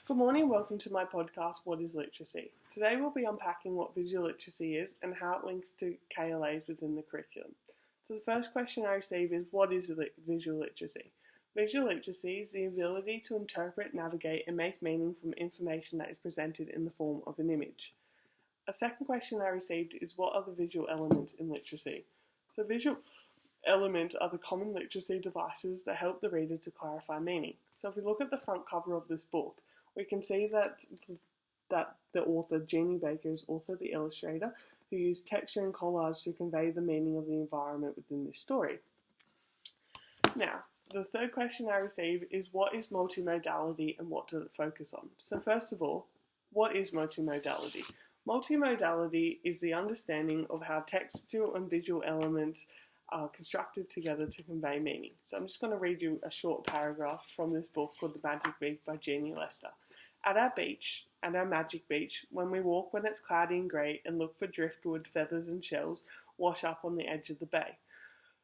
Good morning, welcome to my podcast, What is Literacy? Today we'll be unpacking what visual literacy is and how it links to KLAs within the curriculum. So the first question I receive is, what is visual literacy? Visual literacy is the ability to interpret, navigate and make meaning from information that is presented in the form of an image. A second question I received is, what are the visual elements in literacy? So visual elements are the common literacy devices that help the reader to clarify meaning. So if we look at the front cover of this book, we can see that the author, Jeannie Baker, is also the illustrator who used texture and collage to convey the meaning of the environment within this story. Now, the third question I receive is, what is multimodality and what does it focus on? So first of all, what is multimodality? Multimodality is the understanding of how textual and visual elements are constructed together to convey meaning. So I'm just going to read you a short paragraph from this book called The Magic Beach by Jeannie Lester. At our magic beach, when we walk when it's cloudy and grey and look for driftwood, feathers and shells wash up on the edge of the bay.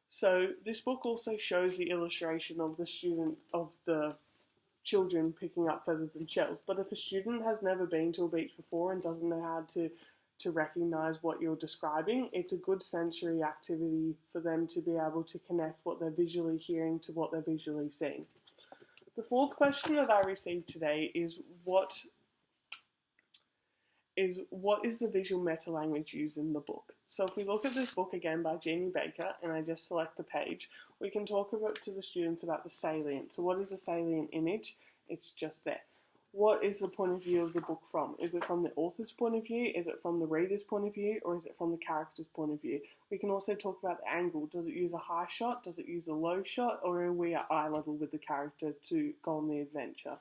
So this book also shows the illustration of the children picking up feathers and shells. But if a student has never been to a beach before and doesn't know how to recognise what you're describing, it's a good sensory activity for them to be able to connect what they're visually hearing to what they're visually seeing. The fourth question that I received today is, what is the visual meta-language used in the book? So if we look at this book again by Jeannie Baker, and I just select a page, we can talk to the students about the salient. So what is a salient image? It's just there. What is the point of view of the book from? Is it from the author's point of view? Is it from the reader's point of view? Or is it from the character's point of view? We can also talk about the angle. Does it use a high shot? Does it use a low shot? Or are we at eye level with the character to go on the adventure?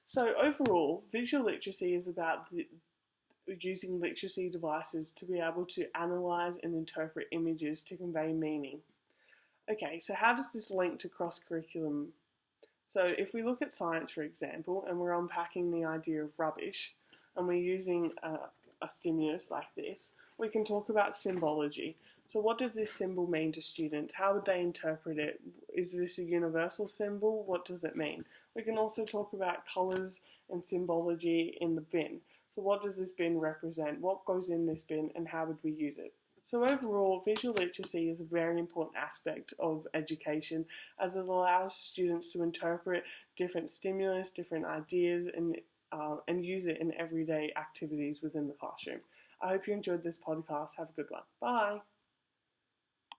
So overall, visual literacy is about using literacy devices to be able to analyse and interpret images to convey meaning. Okay, so how does this link to cross-curriculum? So if we look at science, for example, and we're unpacking the idea of rubbish, and we're using a stimulus like this, we can talk about symbology. So what does this symbol mean to students? How would they interpret it? Is this a universal symbol? What does it mean? We can also talk about colours and symbology in the bin. So what does this bin represent? What goes in this bin and how would we use it? So overall, visual literacy is a very important aspect of education, as it allows students to interpret different stimulus, different ideas, and use it in everyday activities within the classroom. I hope you enjoyed this podcast. Have a good one. Bye.